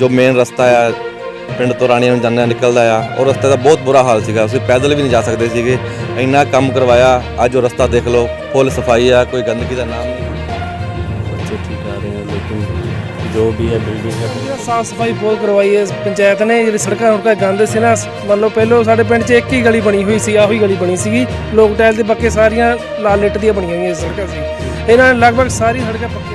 ਜੋ ਮੇਨ ਰਸਤਾ ਆ ਪਿੰਡ ਤੋਂ ਰਾਣੀਆਂ ਨੂੰ ਜਾਂਦਾ ਨਿਕਲਦਾ ਆ, ਉਹ ਰਸਤੇ ਦਾ ਬਹੁਤ ਬੁਰਾ ਹਾਲ ਸੀਗਾ। ਅਸੀਂ ਪੈਦਲ ਵੀ ਨਹੀਂ ਜਾ ਸਕਦੇ ਸੀਗੇ, ਇੰਨਾ ਕੰਮ ਕਰਵਾਇਆ। ਅੱਜ ਉਹ ਰਸਤਾ ਦੇਖ ਲਓ, ਫੁੱਲ ਸਫਾਈ ਆ, ਕੋਈ ਗੰਦਗੀ ਦਾ ਨਾਮ नहीं। बच्चे ठीक आ रहे हैं, लेकिन जो भी है बिल्डिंग है साफ सफाई बहुत करवाई है पंचायत ने। जी सड़क गंद से ना, मतलब पहले साढ़े पिंड च एक ही गली बनी हुई सी, आही गली बनी सी लोग टैल के, बाकी सारियां लाल लिट दी बनी हुई सड़क सी। इन्होंने लगभग सारी सड़कें पक्की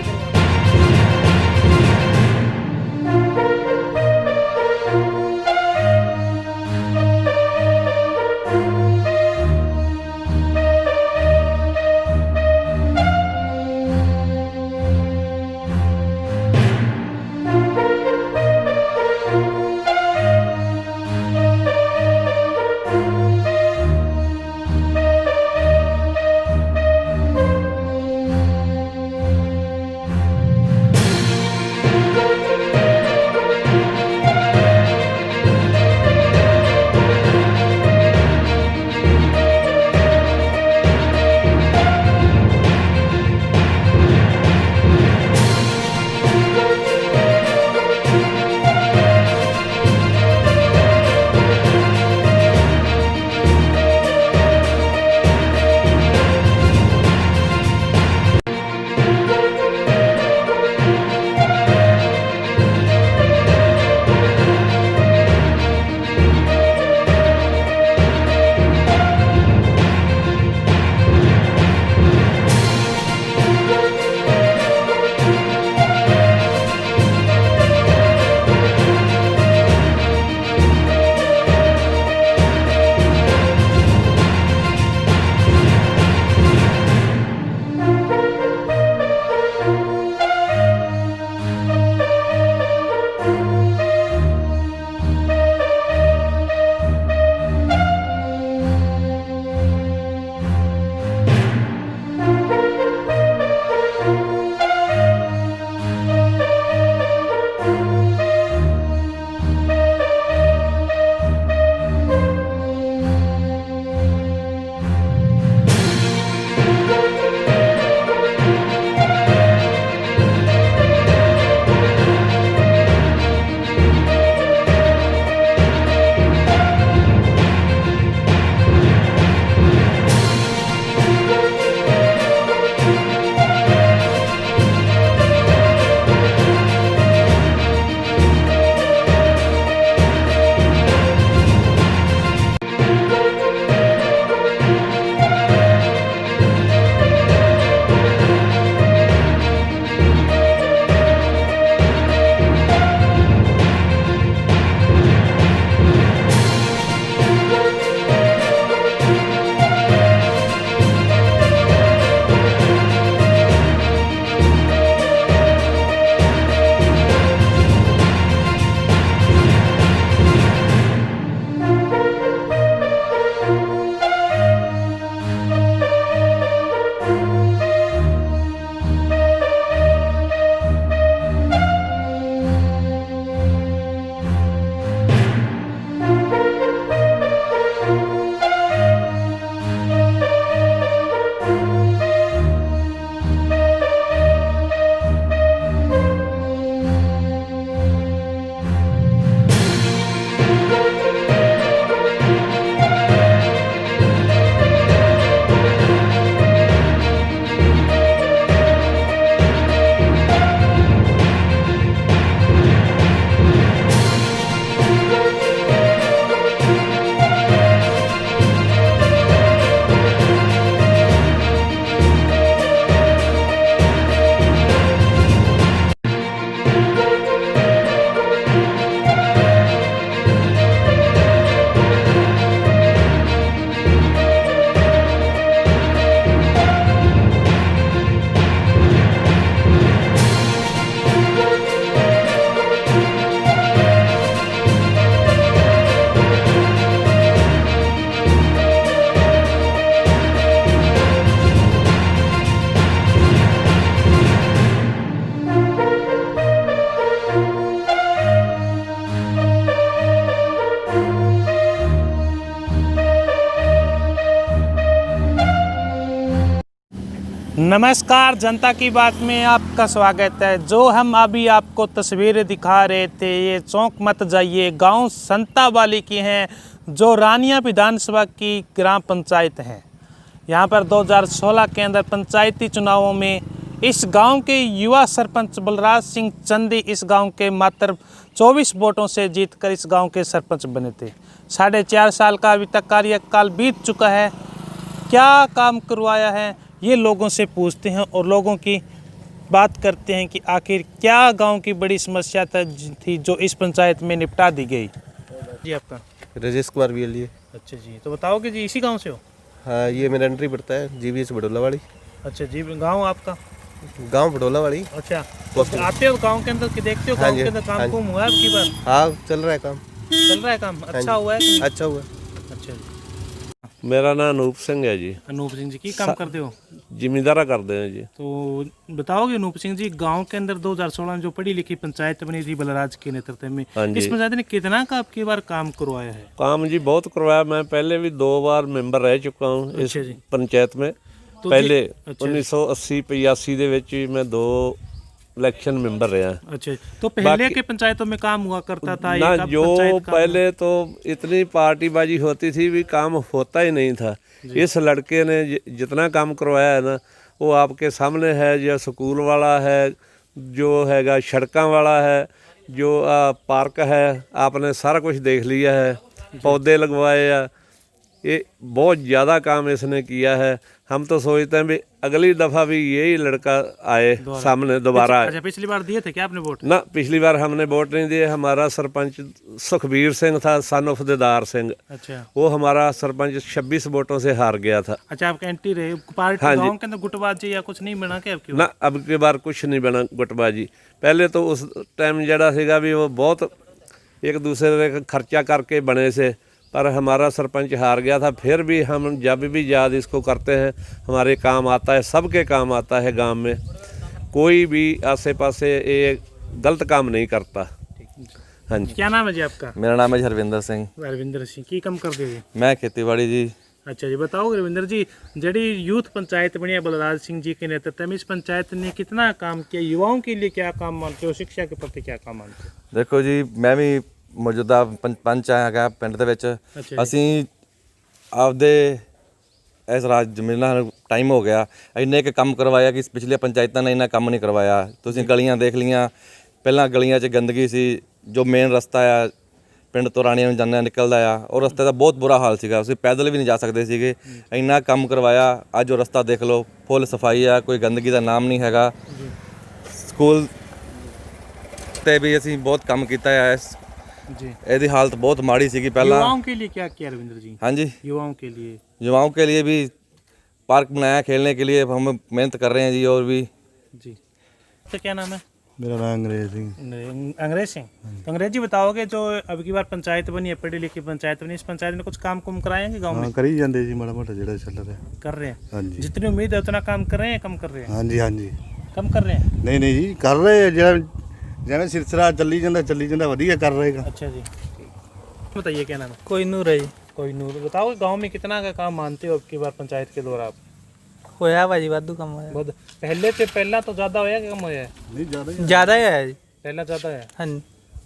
नमस्कार, जनता की बात में आपका स्वागत है। जो हम अभी आपको तस्वीरें दिखा रहे थे, ये चौक मत जाइए गांव संतावाली की हैं, जो रानिया विधानसभा की ग्राम पंचायत है। यहां पर 2016 के अंदर पंचायती चुनावों में इस गांव के युवा सरपंच बलराज सिंह चंदी इस गांव के मात्र 24 वोटों से जीतकर इस गांव के सरपंच बने थे। 4.5 साल का अभी तक कार्यकाल बीत चुका है। क्या काम करवाया है ये लोगों से पूछते हैं और लोगों की बात करते हैं कि आखिर क्या गांव की बड़ी समस्या थी जो इस पंचायत में निपटा दी गई। जी आपका? राजेश कुमार भी लिए। अच्छा जी, तो बताओगे जी इसी गांव से हो? हाँ, ये मेरा एंट्री पड़ता है जीबीएस बडोला वाली। अच्छा जी, गांव आपका? गांव बडोला वाली। अच्छा, तो आते हो गांव के अंदर कि देखते हो गांव के अंदर काम कुम हुआ है आपकी बार? हाँ, चल रहा है काम। चल रहा है काम, अच्छा हुआ है कि? अच्छा हुआ। अच्छा जी। मेरा नाम अनूप सिंह है जी। अनूप सिंह जी की काम करते हो? जिम्मेदारा करते हैं जी। तो बताओगे अनूप सिंह जी, गांव के अंदर 2016 में जो पढ़ी लिखी पंचायत बनी थी बलराज के नेतृत्व में, हाँ जी। इस पंचायत ने कितना का आपकी बार काम करवाया है? काम जी बहुत करवाया। मैं पहले भी 2 बार मेंबर रह चुका हूँ इस अच्छा जी। पंचायत में। तो पहले जी, अच्छा 1980-85 ਦੇ ਵਿੱਚ ਵੀ मैं 2 इलेक्शन मेंबर रहा। अच्छा, तो पहले के पंचायतों में काम हुआ करता था ना, ये जो पंचायत का? पहले तो इतनी पार्टीबाजी होती थी भी काम होता ही नहीं था। इस लड़के ने जितना काम करवाया है ना, वो आपके सामने है। जो स्कूल वाला है, जो हैगा सड़कों वाला है, जो पार्क है, आपने सारा कुछ देख लिया है। पौधे लगवाए हैं, ये बहुत ज़्यादा काम इसने किया है। हम तो सोचते हैं भी अगली दफ़ा भी यही लड़का आए सामने दोबारा। अच्छा, पिछली बार दिए थे क्या आपने वोट? ना, पिछली बार हमने वोट नहीं दिए। हमारा सरपंच सुखबीर सिंह था, सन ऑफ दिदार सिंह। अच्छा। वो हमारा सरपंच 26 वोटों से हार गया था। अच्छा, आपका एंटी रहे पार्टी? हाँ जी। गांव के अंदर गुटबाजी या कुछ नहीं बना के आपकी? ना, अब की बार कुछ नहीं बना गुटबाजी। पहले तो उस टाइम जड़ा सीगा भी वो बहुत एक दूसरे का खर्चा करके बने से, पर हमारा सरपंच हार गया था। फिर भी हम जब भी याद इसको करते हैं, हमारे काम आता है, सबके काम आता है। गांव में कोई भी आसे पासे ये गलत काम नहीं करता। हाँ जी। क्या नाम है जी आपका? मेरा नाम है हरविंदर सिंह। रविंदर सिंह की काम करते हो? मैं खेतीबाड़ी जी। अच्छा जी, बताओ रविंदर जी, जड़ी यूथ पंचायत बनी है बलराज सिंह जी के नेतृत्व में, इस पंचायत ने कितना काम किया? युवाओं के लिए क्या काम मानते हो? शिक्षा के प्रति क्या काम मानते हो? ਦੇਖੋ ਜੀ, ਮੈਂ ਵੀ ਮੌਜੂਦਾ ਪੰਚ ਆਇਆ ਪਿੰਡ ਦੇ ਵਿੱਚ। ਅੱਛਾ ਅਸੀਂ ਆਪਦੇ ਇਸ ਰਾਜ ਜ਼ਮੀਨਾਂ ਨੂੰ ਟਾਈਮ ਹੋ ਗਿਆ, ਇੰਨੇ ਕੁ ਕੰਮ ਕਰਵਾਇਆ ਕਿ ਪਿਛਲੀਆਂ ਪੰਚਾਇਤਾਂ ਨੇ ਇੰਨਾ ਕੰਮ ਨਹੀਂ ਕਰਵਾਇਆ। ਤੁਸੀਂ ਗਲੀਆਂ ਦੇਖ ਲੀਆਂ, ਪਹਿਲਾਂ ਗਲੀਆਂ 'ਚ ਗੰਦਗੀ ਸੀ। ਜੋ ਮੇਨ ਰਸਤਾ ਆ ਪਿੰਡ ਤੋਂ ਰਾਣੀਆਂ ਨੂੰ ਜਾਂਦਾ ਨਿਕਲਦਾ ਆ, ਉਹ ਰਸਤੇ ਦਾ ਬਹੁਤ ਬੁਰਾ ਹਾਲ ਸੀਗਾ। ਅਸੀਂ ਪੈਦਲ ਵੀ ਨਹੀਂ ਜਾ ਸਕਦੇ ਸੀਗੇ, ਇੰਨਾ ਕੰਮ ਕਰਵਾਇਆ। ਅੱਜ ਉਹ ਰਸਤਾ ਦੇਖ ਲਓ, ਫੁੱਲ ਸਫਾਈ ਆ, ਕੋਈ ਗੰਦਗੀ ਦਾ ਨਾਮ ਨਹੀਂ ਹੈਗਾ। ਸਕੂਲ ਤੇ ਵੀ ਅਸੀਂ ਬਹੁਤ ਕੰਮ ਕੀਤਾ ਹੈ। जी। ਇਹਦੀ ਹਾਲਤ ਬਹੁਤ ਮਾੜੀ ਸੀਗੀ ਪਹਿਲਾਂ। युवाओं के लिए क्या किया रविंद्र जी? हाँ जी, युवाओं के लिए? युवाओं के लिए भी पार्क बनाया खेलने के लिए। हम मेहनत कर रहे हैं जी। और भी जी। तो क्या नाम है? मेरा नाम अंग्रेज सिंह। अंग्रेज सिंह। तो अंग्रेज जी बताओगे, जो अब की बार पंचायत बनी है, पढ़ी लिखी पंचायत बनी, इस पंचायत में कुछ काम कुम कराएंगे गाँव में? हाँ, करी जाते जी, माड़ा मोटा जेड़ा चल रहा है। कर रहे हैं? हाँ जी। जितनी उम्मीद है उतना काम कर रहे हैं, कम कर रहे हैं? हाँ जी, हाँ जी। कम कर रहे हैं? नहीं नहीं जी, कर रहे हैं। जिवें सिलसिला चली ਜਾਂਦਾ ਵਧੀਆ कर रहेगा। अच्छा जी। बताइए क्या नाम है? कोई नूर है जी। कोई नूर। बताओ गांव में कितना का काम मानते हो अब की बार पंचायत के दौरान आप? होया भाजी वाधू कम होया। बहुत पहले से पहला तो ज्यादा होया कि कम होया है? नहीं ज़्यादा ज्यादा ही है जी। पहला ज्यादा है? हाँ जी।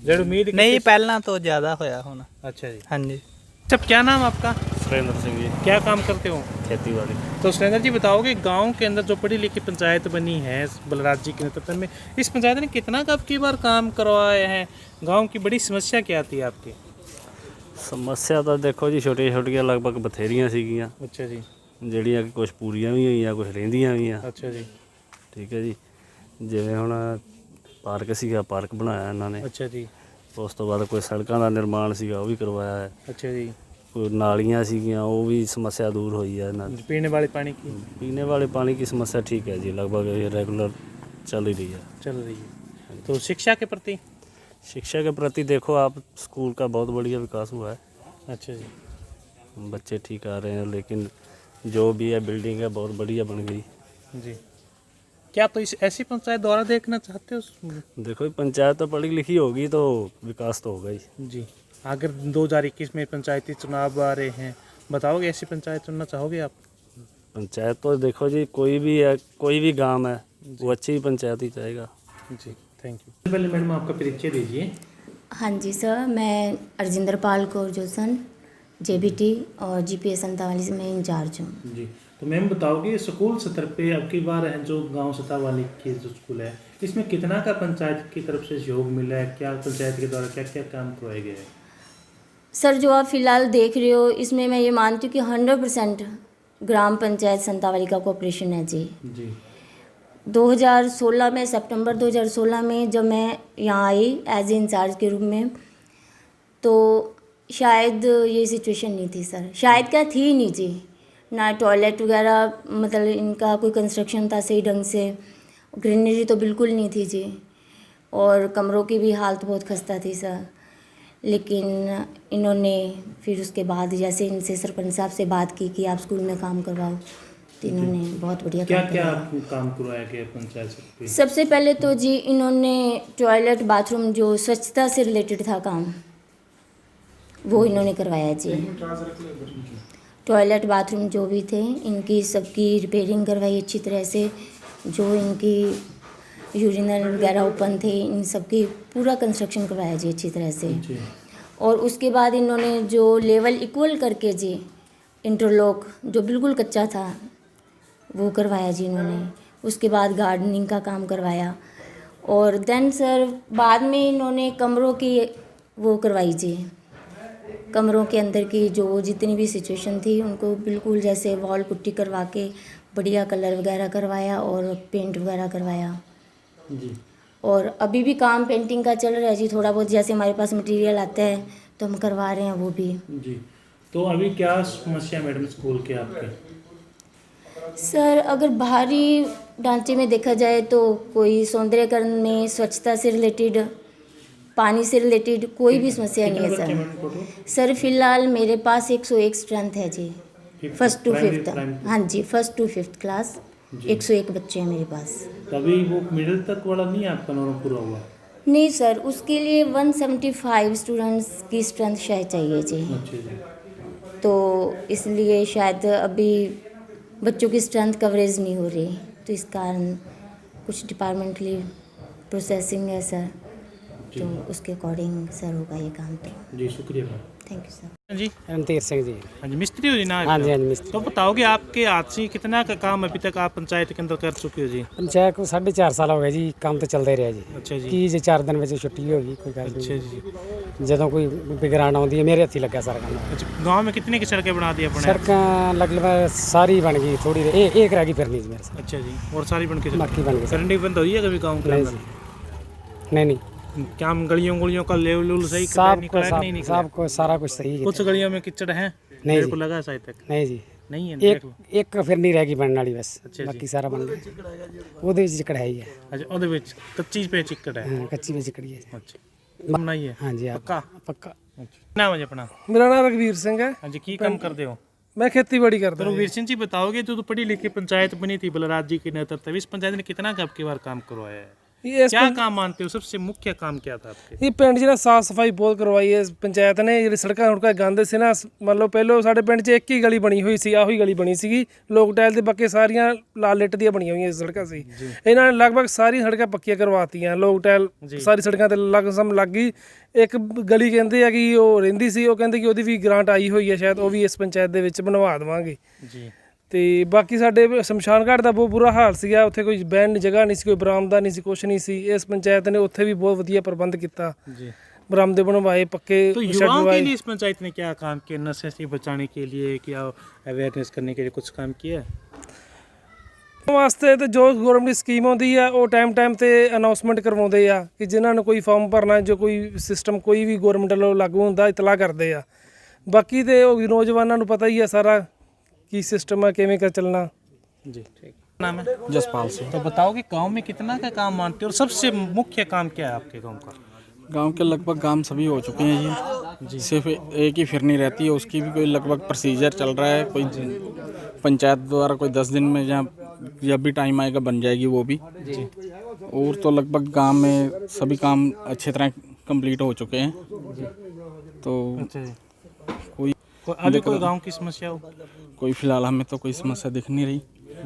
जेड उम्मीद की नहीं थी- पहला तो ज्यादा होया होना। अच्छा जी। हाँ जी। सब क्या नाम आपका? सुरेंद्र सिंह जी, क्या काम करते हो? खेतीबाड़ी। तो सुरेंद्र जी बताओगे, गांव के अंदर जो पढ़ी लिखी पंचायत बनी है बलराज जी के नेतृत्व में, इस पंचायत ने कितना का अब की बार काम करवाया है? गांव की बड़ी समस्या क्या आती है आपकी? ਸਮੱਸਿਆ ਤਾਂ ਦੇਖੋ ਜੀ ਛੋਟੀਆਂ ਛੋਟੀਆਂ ਲਗਭਗ ਬਥੇਰੀਆਂ ਸੀਗੀਆਂ, अच्छा जी। ਜਿਹੜੀਆਂ ਕਿ ਕੁਝ ਪੂਰੀਆਂ ਵੀ ਹੋਈਆਂ, ਕੁਝ ਰਹਿੰਦੀਆਂ ਵੀ ਆ। अच्छा जी। ਠੀਕ ਹੈ ਜੀ। ਜਿਵੇਂ ਹੁਣ ਪਾਰਕ ਸੀਗਾ, ਪਾਰਕ ਬਣਾਇਆ ਇਹਨਾਂ ਨੇ। अच्छा जी। ਉਸ ਤੋਂ ਬਾਅਦ ਕੋਈ ਸੜਕਾਂ ਦਾ ਨਿਰਮਾਣ ਸੀਗਾ, ਉਹ ਵੀ ਕਰਵਾਇਆ ਹੈ। अच्छा जी। ਕੋਈ ਨਾਲੀਆਂ ਸੀਗੀਆਂ, ਉਹ ਵੀ ਸਮੱਸਿਆ दूर हुई है ਇਹਨਾਂ ਦੀ। पीने वाले पानी की पीने वाले पानी की समस्या ठीक है जी, लगभग ये रेगुलर चल ही रही है। चल रही है। तो शिक्षा के प्रति? शिक्षा के प्रति देखो आप, स्कूल का बहुत बढ़िया विकास हुआ है। अच्छा जी। बच्चे ठीक आ रहे हैं, लेकिन जो भी है बिल्डिंग है बहुत बढ़िया बन गई। जी। क्या तो इस ऐसी पंचायत द्वारा देखना चाहते हो? देखो पंचायत तो पढ़ी लिखी होगी तो विकास तो होगा ही। जी। अगर 2021 में पंचायती चुनाव आ रहे हैं, बताओगे ऐसी पंचायत चुनना चाहोगे आप? पंचायत तो देखो जी, कोई भी है, कोई भी गांव है, वो अच्छी पंचायत ही चाहेगा। जी थैंक यू। पहले मैडम आपका परिचय दीजिए। हाँ जी सर, मैं अर्जिंदर पाल कौर जोसन, JBT और GPS संतावाली से मैं इंचार्ज हूँ। जी, तो मैम बताओगे स्कूल स्तर पे अब की बार है जो गांव सतावाली की जो स्कूल है, इसमें कितना का पंचायत की तरफ से सहयोग मिला है, क्या पंचायत के द्वारा क्या क्या काम करवाए गए हैं? सर, जो आप फिलहाल देख रहे हो इसमें मैं ये मानती हूँ कि 100% ग्राम पंचायत संतावाली का कोऑपरेशन है जी। 2016 में, सितंबर 2016 में जब मैं यहाँ आई एज ए इंचार्ज के रूप में, तो शायद ये सिचुएशन नहीं थी सर, शायद क्या थी नहीं जी, ना टॉयलेट वगैरह मतलब इनका कोई कंस्ट्रक्शन था सही ढंग से, ग्रीनरी तो बिल्कुल नहीं थी जी, और कमरों की भी हालत बहुत खस्ता थी सर। लेकिन इन्होंने फिर उसके बाद जैसे इनसे सरपंच साहब से बात की कि आप स्कूल में काम करवाओ, तो इन्होंने बहुत बढ़िया क्या काम क्या करवाया। काम करवाया गया पंचायत से? सबसे पहले तो जी इन्होंने टॉयलेट बाथरूम जो स्वच्छता से रिलेटेड था काम, वो इन्होंने करवाया जी। टॉयलेट बाथरूम जो भी थे इनकी सबकी रिपेयरिंग करवाई अच्छी तरह से, जो इनकी यूरिनल वगैरह ओपन थे इन सबकी पूरा कंस्ट्रक्शन करवाया जी अच्छी तरह से। और उसके बाद इन्होंने जो लेवल इक्वल करके जी इंटरलॉक जो बिल्कुल कच्चा था वो करवाया जी इन्होंने। उसके बाद गार्डनिंग का काम करवाया, और देन सर बाद में इन्होंने कमरों की वो करवाई जी, कमरों के अंदर की जो जितनी भी सिचुएशन थी उनको बिल्कुल जैसे वॉल पुट्टी करवा के बढ़िया कलर वगैरह करवाया और पेंट वगैरह करवाया जी। और अभी भी काम पेंटिंग का चल रहा है जी, थोड़ा बहुत जैसे हमारे पास मटेरियल आता है तो हम करवा रहे हैं वो भी जी। तो अभी क्या समस्या मैडम स्कूल के आपके? सर, अगर बाहरी ढांचे में देखा जाए तो कोई सौंदर्यकरण में स्वच्छता से रिलेटेड, पानी से रिलेटेड कोई भी समस्या नहीं है सर। सर फिलहाल मेरे पास 101 स्ट्रेंथ है जी, फर्स्ट टू फिफ्थ। हाँ जी, फर्स्ट टू फिफ्थ क्लास 101 बच्चे हैं मेरे पास। तभी वो मिडिल तक वाला नहीं आपका नॉर्म पूरा हुआ? नहीं सर, उसके लिए 175 स्टूडेंट्स की स्ट्रेंथ शायद चाहिए जी। अच्छा जी। तो इसलिए शायद अभी बच्चों की स्ट्रेंथ कवरेज नहीं हो रही, तो इस कारण कुछ डिपार्टमेंटली प्रोसेसिंग है सर, तो उसके अकॉर्डिंग सर होगा ये काम। तो जी शुक्रिया मैम। Thank you sir. जी रणधीर सिंह जी। हाँ जी, मिस्त्री हो जी ना? हाँ जी, हाँ जी, मिस्त्री। तो बताओगे आपके हाथ से कितना का काम अभी तक आप पंचायत के अंदर कर चुके हो जी? पंचायत को 4.5 साल हो गए जी, काम तो चलता ही रहा जी। अच्छा जी। की जे 4 दिन में छुट्टी होगी कोई गल अच्छा नहीं, जी। ਜਦੋਂ ਕੋਈ ਬਿਗਰਾਨ ਆਉਂਦੀ ਹੈ ਮੇਰੇ ਹੱਥੀ ਲੱਗਾ ਸਾਰਾ ਕੰਮ। अच्छा, गांव में कितने की सड़कें बना दी अपने? सड़कें लगभग सारी बन गई, थोड़ी एक रह गई फिरनी जी मेरे से, अच्छा जी, और सारी बन के बाकी बन गई सर। करंट बंद हुई है कभी गाँव के नहीं अंदर? जी, नहीं नहीं, क्या हम गलियों का लेवल सही सब निकला को है कि नहीं निकला? सब को सारा कुछ सही है। कुछ गलियों में कीचड़ है? नहीं मेरे जी। को लगा शायद तक नहीं जी, नहीं है। देख लो। एक फिरनी रह गई बनने वाली बस, अच्छा जी। बाकी सारा बन गया। ਉਹਦੇ ਵਿੱਚ ਕੜਾਈ ਹੈ। अच्छा, ਉਹਦੇ ਵਿੱਚ ਕੱਚੀ पे चिकड़ है। हाँ, कच्ची ਵਿੱਚ कड़ी है। अच्छा, ਬਣਾਈ ਹੈ? हाँ जी, पक्का? पक्का। अच्छा, नाम है अपना? ਮੇਰਾ ਨਾਮ ਰਘਵੀਰ ਸਿੰਘ ਹੈ, हाँ जी, की काम करते हो? मैं खेतीबाड़ी करता तो हूँ। वीर सिंह जी बताओगे, जो तो पढ़ी लिखी पंचायत बनी थी बलराज जी के नेतृत्व में, इस पंचायत ने कितना का आपकी बार काम करवाया है? ये क्या काम मानते हो सबसे मुख्य काम क्या था आपके? ਇਹ ਪਿੰਡ 'ਚ ਨਾ ਸਾਫ ਸਫਾਈ ਬਹੁਤ ਕਰਵਾਈ ਹੈ ਇਸ ਪੰਚਾਇਤ ਨੇ। ਜਿਹੜੀ ਸੜਕਾਂ ਹੁੜਕਾਂ ਗੰਦ ਸੀ ਨਾ, ਮੰਨ ਲਓ ਪਹਿਲਾਂ ਸਾਡੇ ਪਿੰਡ 'ਚ ਇੱਕ ਹੀ ਗਲੀ ਬਣੀ ਹੋਈ ਸੀ, ਆਹੀ ਗਲੀ ਬਣੀ ਸੀਗੀ ਲੋਕ ਟਾਇਲ ਦੇ, ਬਾਕੀ ਸਾਰੀਆਂ ਲਾਲ ਲਿੱਟ ਦੀਆਂ ਬਣੀਆਂ ਹੋਈਆਂ ਸੜਕਾਂ ਸੀ। ਇਹਨਾਂ ਨੇ ਲਗਭਗ ਸਾਰੀਆਂ ਸੜਕਾਂ ਪੱਕੀਆਂ ਕਰਵਾਤੀਆਂ, ਲੋਕ ਟਾਇਲ ਸਾਰੀ ਸੜਕਾਂ ਤੇ ਲਗਸਮ ਲੱਗ ਗਈ। ਇੱਕ ਗਲੀ ਕਹਿੰਦੇ ਆ ਕਿ ਉਹ ਰਹਿੰਦੀ ਸੀ, ਉਹ ਕਹਿੰਦੇ ਕਿ ਉਹਦੀ ਵੀ ਗ੍ਰਾਂਟ ਆਈ ਹੋਈ ਹੈ ਸ਼ਾਇਦ, ਉਹ ਵੀ ਇਸ ਪੰਚਾਇਤ ਦੇ ਵਿੱਚ ਬਣਵਾ ਦੇਵਾਂਗੇ ਜੀ। ਤੇ ਬਾਕੀ ਸਾਡੇ ਸ਼ਮਸ਼ਾਨ ਘਾਟ ਦਾ ਬਹੁਤ ਬੁਰਾ ਹਾਲ ਸੀਗਾ, ਉੱਥੇ ਕੋਈ ਬਹਿਣ ਦੀ ਜਗ੍ਹਾ ਨਹੀਂ ਸੀ, ਕੋਈ ਬਰਾਮਦਾ ਨਹੀਂ ਸੀ, ਕੁਛ ਨਹੀਂ ਸੀ। ਇਸ ਪੰਚਾਇਤ ਨੇ ਉੱਥੇ ਵੀ ਬਹੁਤ ਵਧੀਆ ਪ੍ਰਬੰਧ ਕੀਤਾ, जी। बरामदे बनवाए, पक्के तो शेड युवाओं के बनवाए। लिए इस पंचायत ने क्या काम किया? नशे से बचाने के लिए क्या अवेयरनेस करने के लिए कुछ काम किया है? ਵਾਸਤੇ ਤੇ ਜੋ ਗਵਰਨਮੈਂਟ ਦੀ ਸਕੀਮ ਆਉਂਦੀ ਆ ਉਹ ਟਾਈਮ ਤੇ ਅਨਾਉਂਸਮੈਂਟ ਕਰਵਾਉਂਦੇ ਆ ਕਿ ਜਿਨ੍ਹਾਂ ਨੂੰ ਕੋਈ ਫਾਰਮ ਭਰਨਾ, ਜੋ ਕੋਈ ਸਿਸਟਮ ਕੋਈ ਵੀ ਗਵਰਨਮੈਂਟ ਵੱਲੋਂ ਲਾਗੂ ਹੁੰਦਾ ਇਤਲਾਹ ਕਰਦੇ ਆ। ਬਾਕੀ ਤੇ ਉਹ ਨੌਜਵਾਨਾਂ ਨੂੰ ਪਤਾ ਹੀ ਆ ਸਾਰਾ ਕੀ ਸਿਸਟਮ ਆ, ਕਿਵੇਂ ਕਰ ਚੱਲਣਾ। जी ठीक। नाम है? जसपाल सिंह। तो बताओ कि गांव में कितना का काम मानते हो और सबसे मुख्य काम क्या है आपके गांव का? गांव के लगभग काम सभी हो चुके हैं जी, सिर्फ एक ही फिरनी रहती है, उसकी भी कोई लगभग प्रोसीजर चल रहा है, कोई पंचायत द्वारा कोई 10 दिन में जहाँ जब भी टाइम आएगा बन जाएगी वो भी जी। और तो लगभग गांव में सभी काम अच्छी तरह कंप्लीट हो चुके हैं। तो अच्छा जी। कोई अभी कोई गांव की समस्या हो? कोई फिलहाल हमें तो कोई समस्या दिख नहीं रही।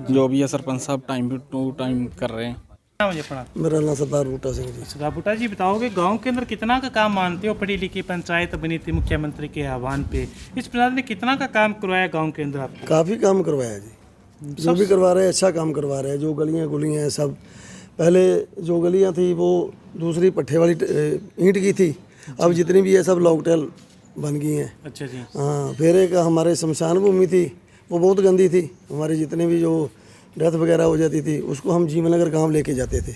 जो भी है सरपंच साहब टाइम टू टाइम कर रहे हैं। क्या मुझे पढ़ा? मेरा नाम सरदार बूटा सिंह जी। सरदार बूटा जी, बताओगे गांव के अंदर कितना का काम मानते हो? पढ़ी लिखी पंचायत बनी थी मुख्यमंत्री के आह्वान पे, इस पंचायत ने कितना का काम करवाया गांव के अंदर आपको? काफ़ी काम करवाया जी, जो भी करवा रहे हैं अच्छा काम करवा रहे हैं। जो गलियाँ गुलियाँ हैं सब, पहले जो गलियाँ थी वो दूसरी पट्ठे वाली ईंट की थी, अब जितनी भी है सब लॉकटेल बन गई हैं। अच्छा जी। हाँ, फिर एक हमारे शमशान भूमि थी, वो बहुत गंदी थी। हमारे जितने भी जो डेथ वगैरह हो जाती थी उसको हम जीवननगर गांव लेके जाते थे,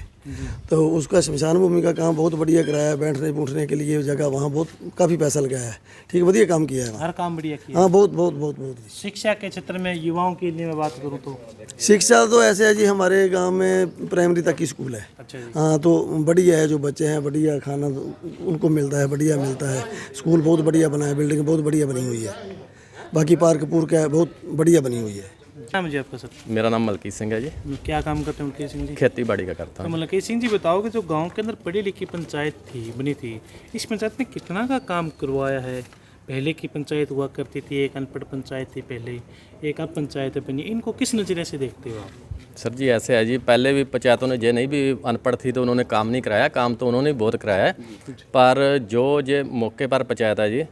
तो उसका शमशान भूमि का काम बहुत बढ़िया कराया। बैठने बूठने के लिए जगह वहाँ बहुत काफ़ी पैसा लगाया है। ठीक, बढ़िया काम किया है वहाँ। हर काम बढ़िया किया। हाँ, बहुत बहुत बहुत बहुत। शिक्षा के क्षेत्र में युवाओं के लिए मैं बात करूँ तो शिक्षा तो ऐसे है जी, हमारे गांव में प्राइमरी तक की स्कूल है। अच्छा जी। हाँ, तो बढ़िया है। जो बच्चे हैं बढ़िया खाना उनको मिलता है, बढ़िया मिलता है। स्कूल बहुत बढ़िया बना है, बिल्डिंग बहुत बढ़िया बनी हुई है। बाकी पार्क पूर्क है बहुत बढ़िया बनी हुई है। क्या मुझे आपका सर? मेरा नाम मलकीत सिंह है जी। क्या काम करते हैं मलकीत सिंह जी? खेती बाड़ी का करता तो हूँ। मलकीत सिंह जी, बताओगे जो गांव के अंदर पढ़ी लिखी पंचायत थी बनी थी, इस पंचायत ने कितना का काम करवाया है? पहले की पंचायत हुआ करती थी, एक अनपढ़ पंचायत थी पहले, एक अब पंचायत बनी, इनको किस नज़रिए से देखते हो आप? सर जी ऐसे है जी, पहले भी पंचायतों ने जे नहीं भी अनपढ़ थी तो उन्होंने काम नहीं कराया। काम तो उन्होंने भी बहुत कराया है, पर जो जे मौके पर पंचायत है जी,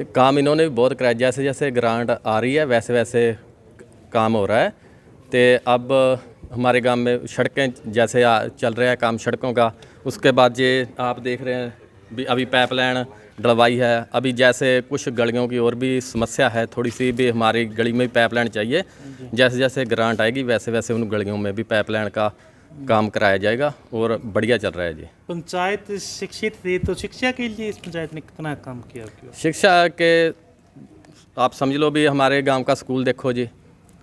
काम इन्होंने भी बहुत कराया। जैसे जैसे ग्रांट आ रही है वैसे वैसे काम हो रहा है। तो अब हमारे गांव में सड़कें जैसे चल रहा है काम सड़कों का, उसके बाद ये आप देख रहे हैं भी अभी पाइपलाइन डलवाई है। अभी जैसे कुछ गलियों की और भी समस्या है, थोड़ी सी भी हमारी गली में भी पाइपलाइन चाहिए। जैसे जैसे ग्रांट आएगी वैसे वैसे उन गलियों में भी पाइपलाइन का काम कराया जाएगा और बढ़िया चल रहा है जी। पंचायत शिक्षित थी, तो शिक्षा के लिए इस पंचायत ने कितना काम किया? शिक्षा के आप समझ लो भी, हमारे गांव का स्कूल देखो जी,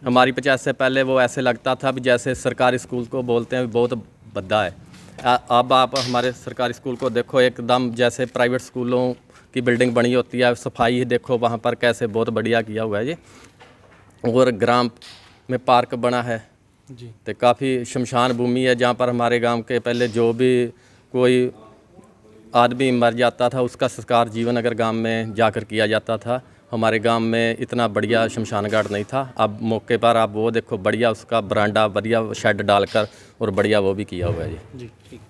हमारी पंचायत से पहले वो ऐसे लगता था भी जैसे सरकारी स्कूल को बोलते हैं बहुत भद्दा है। अब आप हमारे सरकारी स्कूल को देखो, एकदम जैसे प्राइवेट स्कूलों की बिल्डिंग बनी होती है। सफाई ही देखो वहाँ पर कैसे बहुत बढ़िया किया हुआ है जी। और ग्राम में पार्क बना है जी, तो काफ़ी शमशान भूमि है जहाँ पर हमारे गांव के पहले जो भी कोई आदमी मर जाता था उसका संस्कार जीवननगर गांव में जाकर किया जाता था। हमारे गांव में इतना बढ़िया शमशान घाट नहीं था। अब मौके पर आप वो देखो, बढ़िया उसका बरांडा बढ़िया शेड डालकर और बढ़िया वो भी किया हुआ है जी। ठीक।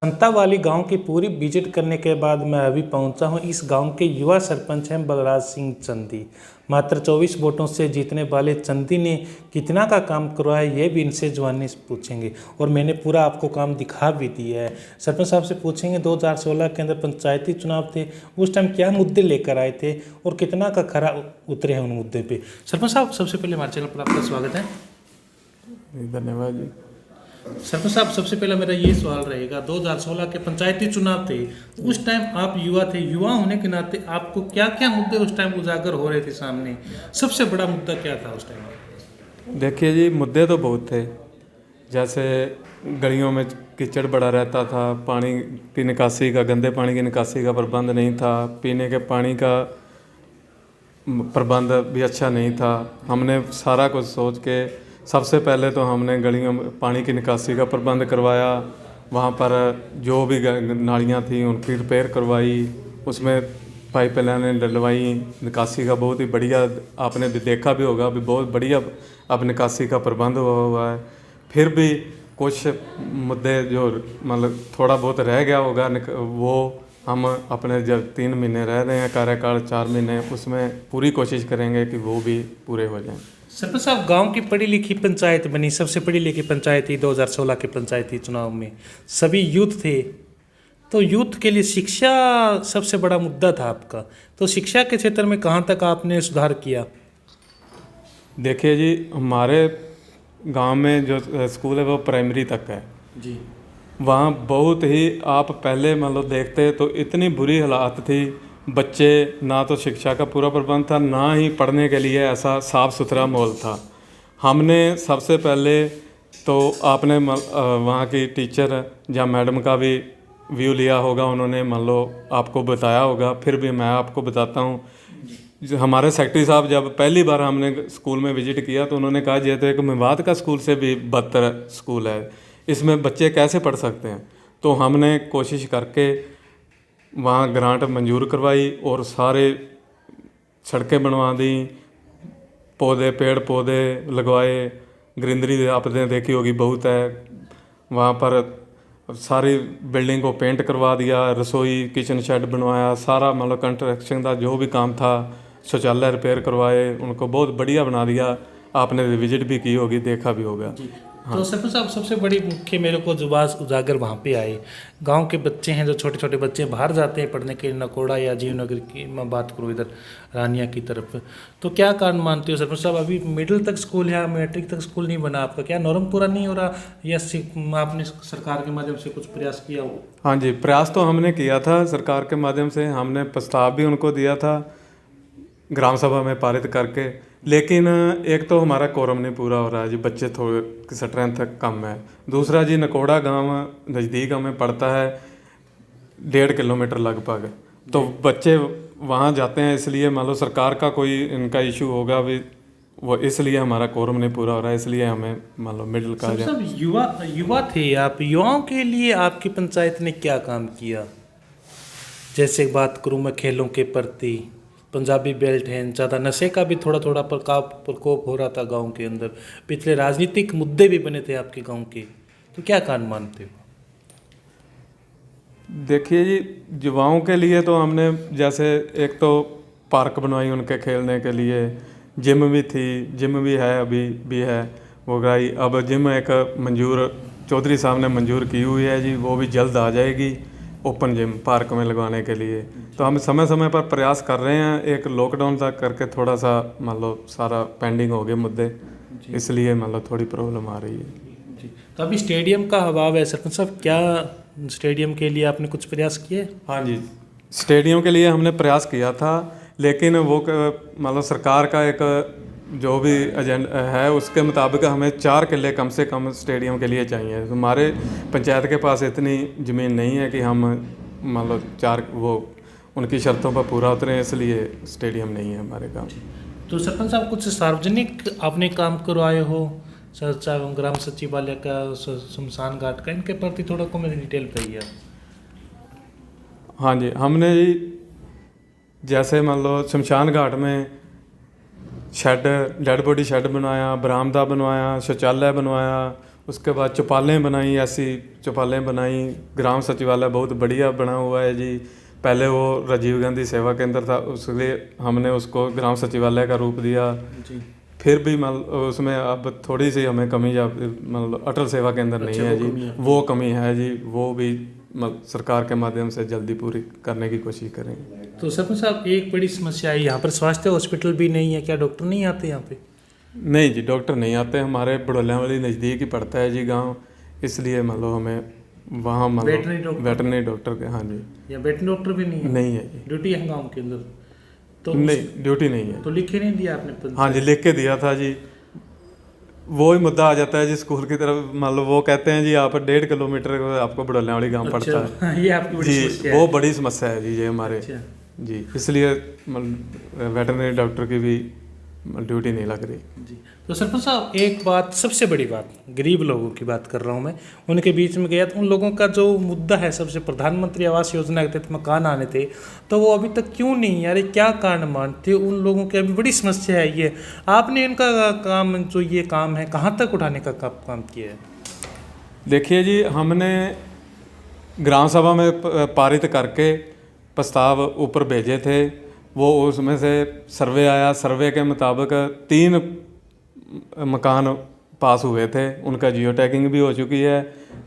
संतावाली गांव की पूरी विजिट करने के बाद मैं अभी पहुंचा हूं। इस गांव के युवा सरपंच हैं बलराज सिंह चंदी। मात्र 24 वोटों से जीतने वाले चंदी ने कितना का काम करवाया ये भी इनसे जवानी से पूछेंगे, और मैंने पूरा आपको काम दिखा भी दिया है। सरपंच साहब से पूछेंगे 2016 के अंदर पंचायती चुनाव थे, उस टाइम क्या मुद्दे लेकर आए थे और कितना का खरा उतरे हैं उन मुद्दे पे। सरपंच साहब, सबसे पहले हमारे चैनल पर आपका स्वागत है। धन्यवाद जी। सरपंच साहब, सबसे पहला मेरा ये सवाल रहेगा, 2016 के पंचायती चुनाव थे, उस टाइम आप युवा थे, युवा होने के नाते आपको क्या क्या मुद्दे उस टाइम उजागर हो रहे थे सामने? सबसे बड़ा मुद्दा क्या था उस टाइम? देखिए जी, मुद्दे तो बहुत थे। जैसे गलियों में कीचड़ बड़ा रहता था, पानी की निकासी का, गंदे पानी की निकासी का प्रबंध नहीं था, पीने के पानी का प्रबंध भी अच्छा नहीं था। हमने सारा कुछ सोच के सबसे पहले तो हमने गलियों में पानी की निकासी का प्रबंध करवाया। वहाँ पर जो भी नालियाँ थी उनकी रिपेयर करवाई, उसमें पाइपलाइनें डलवाई। निकासी का बहुत ही बढ़िया, आपने भी देखा भी होगा, अभी बहुत बढ़िया अब निकासी का प्रबंध हुआ है। फिर भी कुछ मुद्दे जो मतलब थोड़ा बहुत रह गया होगा, वो हम अपने जब 3 महीने रह रहे हैं कार्यकाल, 4 महीने, उसमें पूरी कोशिश करेंगे कि वो भी पूरे हो जाएं। सरपंच साहब, गांव की पढ़ी लिखी पंचायत बनी, सबसे पढ़ी लिखी पंचायत थी 2016 के पंचायती चुनाव में, सभी यूथ थे, तो यूथ के लिए शिक्षा सबसे बड़ा मुद्दा था आपका, तो शिक्षा के क्षेत्र में कहाँ तक आपने सुधार किया? देखिए जी, हमारे गांव में जो स्कूल है वो प्राइमरी तक है जी। वहाँ बहुत ही, आप पहले मतलब देखते तो इतनी बुरी हालात थी, बच्चे, ना तो शिक्षा का पूरा प्रबंध था, ना ही पढ़ने के लिए ऐसा साफ़ सुथरा माहौल था। हमने सबसे पहले तो आपने वहाँ की टीचर या मैडम का भी व्यू लिया होगा, उन्होंने मान लो आपको बताया होगा, फिर भी मैं आपको बताता हूँ। हमारे सेक्रेटरी साहब जब पहली बार हमने स्कूल में विजिट किया तो उन्होंने कहा ये तो एक मेवात का स्कूल से भी बदतर स्कूल है, इसमें बच्चे कैसे पढ़ सकते हैं। तो हमने कोशिश करके वहाँ ग्रांट मंजूर करवाई और सारे सड़कें बनवा दी, पौधे पेड़ पौधे लगवाए, ग्रीनरी आपने देखी होगी बहुत है वहाँ पर। सारी बिल्डिंग को पेंट करवा दिया, रसोई किचन शेड बनवाया, सारा मतलब कंस्ट्रक्शन का जो भी काम था, शौचालय रिपेयर करवाए, उनको बहुत बढ़िया बना दिया। आपने विजिट भी की होगी, देखा भी होगा। तो सरपंच साहब सबसे बड़ी मुख्य मेरे को जो बात उजागर वहाँ पे आई, गांव के बच्चे हैं जो छोटे छोटे बच्चे बाहर जाते हैं पढ़ने के, नकोड़ा या जीवनगर की मैं बात करूँ इधर रानिया की तरफ, तो क्या कारण मानते हो सरपंच साहब? अभी मिडिल तक स्कूल है, मैट्रिक तक स्कूल नहीं बना आपका, क्या नॉर्म पूरा नहीं हो रहा या आपने सरकार के माध्यम से कुछ प्रयास किया हो? हाँ जी, प्रयास तो हमने किया था सरकार के माध्यम से, हमने प्रस्ताव भी उनको दिया था ग्राम सभा में पारित करके, लेकिन एक तो हमारा कोरम नहीं पूरा हो रहा है जी, बच्चे थोड़े की स्ट्रेंथ कम है। दूसरा जी, नकोड़ा गांव नज़दीक हमें पड़ता है 1.5 किलोमीटर लगभग, तो बच्चे वहां जाते हैं, इसलिए मान लो सरकार का कोई इनका इशू होगा भी, वो इसलिए हमारा कोरम नहीं पूरा हो रहा है, इसलिए हमें मान लो मिडिल का सब युवा थे आप, युवाओं के लिए आपकी पंचायत ने क्या काम किया? जैसे बात करूँ मैं खेलों के प्रति, पंजाबी बेल्ट है, ज़्यादा नशे का भी थोड़ा थोड़ा प्रकोप हो रहा था गांव के अंदर, पिछले राजनीतिक मुद्दे भी बने थे आपके गांव के, तो क्या कारण मानते हो? देखिए जी, युवाओं के लिए तो हमने जैसे एक तो पार्क बनवाई उनके खेलने के लिए, जिम भी थी, जिम भी है, अभी भी है वो गई। अब जिम एक मंजूर चौधरी साहब ने मंजूर की हुई है जी, वो भी जल्द आ जाएगी ओपन जिम पार्क में लगवाने के लिए। तो हम समय समय पर प्रयास कर रहे हैं, एक लॉकडाउन तक करके थोड़ा सा मान लो सारा पेंडिंग हो गए मुद्दे, इसलिए मान लो थोड़ी प्रॉब्लम आ रही है जी। तो अभी स्टेडियम का अभाव है सरपंच साहब, क्या स्टेडियम के लिए आपने कुछ प्रयास किए? हाँ जी, स्टेडियम के लिए हमने प्रयास किया था, लेकिन वो मान लो सरकार का एक जो भी एजेंडा है उसके मुताबिक हमें 4 किले कम से कम स्टेडियम के लिए चाहिए। हमारे पंचायत के पास इतनी ज़मीन नहीं है कि हम मान लो 4 वो उनकी शर्तों पर पूरा उतरे, इसलिए स्टेडियम नहीं है हमारे गाँव। तो सरपंच साहब कुछ सार्वजनिक आपने काम करवाए हो, ग्राम सचिवालय का, शमशान घाट का, इनके प्रति थोड़ा को मेरी डिटेल बताइए। हाँ जी, हमने जैसे मान लो शमशान घाट में शेड, डेड बॉडी शेड बनवाया, बरामदा बनवाया, शौचालय बनवाया, उसके बाद चौपालें बनाई, ऐसी चौपालें बनाई। ग्राम सचिवालय बहुत बढ़िया बना हुआ है जी, पहले वो राजीव गांधी सेवा केंद्र था, उसलिए हमने उसको ग्राम सचिवालय का रूप दिया जी। फिर भी उसमें अब थोड़ी सी हमें कमी, मतलब अटल सेवा केंद्र नहीं है जी, वो कमी है जी, वो भी सरकार के माध्यम से जल्दी पूरी करने की कोशिश करेंगे। तो सरपंच साहब एक बड़ी समस्या है, यहाँ पर स्वास्थ्य हॉस्पिटल भी नहीं है, क्या डॉक्टर नहीं आते यहाँ पे? नहीं जी, डॉक्टर नहीं आते, हमारे बड़ोलिया वाली नज़दीक ही पड़ता है जी गांव, इसलिए मान लो हमें वहाँ वेटरनरी डॉक्टर के, हाँ जी, या वेटरनरी डॉक्टर भी नहीं है? नहीं है जी, ड्यूटी है गाँव के अंदर तो? नहीं, ड्यूटी नहीं है। तो लिख के नहीं दिया आपने? हाँ जी, लिख के दिया था जी, वो ही मुद्दा आ जाता है जी स्कूल की तरफ, मान लो वो कहते हैं जी आप 1.5 किलोमीटर आपको बड़ोलिया वाली गाँव पड़ता है, ये आपकी बड़ी जी, वो बड़ी समस्या है जी ये हमारे जी, इसलिए वेटरनरी डॉक्टर की भी ड्यूटी नहीं लग रही जी। तो सरपंच साहब एक बात, सबसे बड़ी बात, गरीब लोगों की बात कर रहा हूँ मैं, उनके बीच में गया तो उन लोगों का जो मुद्दा है सबसे, प्रधानमंत्री आवास योजना के तहत मकान आने थे, तो वो अभी तक क्यों नहीं यार, क्या कारण मानते? उन लोगों की अभी बड़ी समस्या है ये, आपने इनका काम, जो ये काम है, कहाँ तक उठाने का काम किया है? देखिए जी, हमने ग्राम सभा में पारित करके प्रस्ताव ऊपर भेजे थे, वो उसमें से सर्वे आया, सर्वे के मुताबिक 3 मकान पास हुए थे, उनका जियो टैगिंग भी हो चुकी है,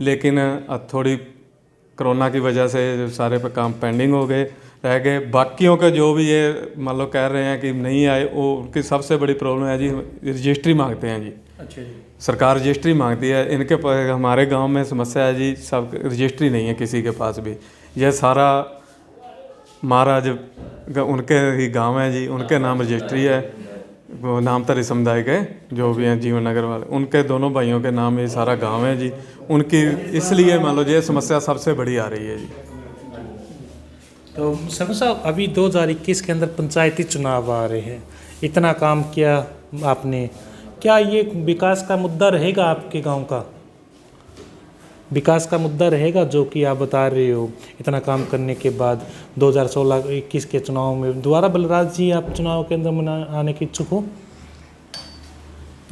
लेकिन थोड़ी कोरोना की वजह से सारे पे काम पेंडिंग हो गए, रह गए। बाकियों का जो भी ये मान लो कह रहे हैं कि नहीं आए, वो उनकी सबसे बड़ी प्रॉब्लम है जी, रजिस्ट्री मांगते हैं जी। अच्छा जी, सरकार रजिस्ट्री मांगती है, इनके हमारे गांव में समस्या है जी, सब रजिस्ट्री नहीं है किसी के पास भी। यह सारा महाराज उनके ही गांव है जी, उनके नाम रजिस्ट्री है, वो नामधारी समुदाय के जो भी हैं जीवन नगर वाले, उनके दोनों भाइयों के नाम ये सारा गांव है जी, उनकी इसलिए मान लो ये समस्या सबसे बड़ी आ रही है जी। तो सरपंच साहब अभी 2021 के अंदर पंचायती चुनाव आ रहे हैं, इतना काम किया आपने, क्या ये विकास का मुद्दा रहेगा आपके गांव का? विकास का मुद्दा रहेगा जो कि आप बता रहे हो इतना काम करने के बाद 2016-21 के चुनाव में दोबारा बलराज जी आप चुनाव के अंदर आने के इच्छुक हो?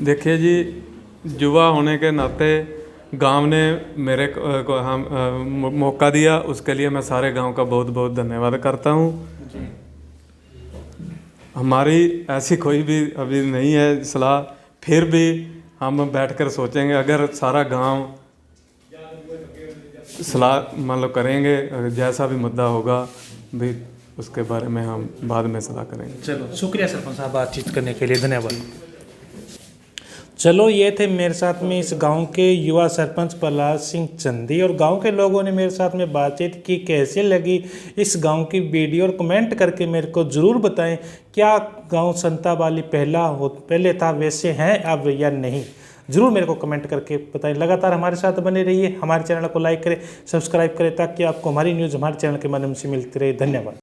देखिए जी, युवा होने के नाते गांव ने मेरे को हम मौका दिया, उसके लिए मैं सारे गांव का बहुत बहुत धन्यवाद करता हूं। हमारी ऐसी कोई भी अभी नहीं है सलाह, फिर भी हम बैठकर सोचेंगे, अगर सारा गांव सलाह मान लो करेंगे, जैसा भी मुद्दा होगा भी उसके बारे में हम बाद में सलाह करेंगे। चलो शुक्रिया सरपंच साहब बातचीत करने के लिए, धन्यवाद। चलो ये थे मेरे साथ में इस गांव के युवा सरपंच प्रहलाद सिंह चंदी, और गांव के लोगों ने मेरे साथ में बातचीत की। कैसे लगी इस गांव की वीडियो, और कमेंट करके मेरे को ज़रूर बताएं क्या गांव संताबाली पहले था वैसे हैं अब या नहीं। ज़रूर मेरे को कमेंट करके बताएं। लगातार हमारे साथ बने रहिए, हमारे चैनल को लाइक करें, सब्सक्राइब करें, ताकि आपको हमारी न्यूज़ हमारे चैनल के माध्यम से मिलती रहे। धन्यवाद।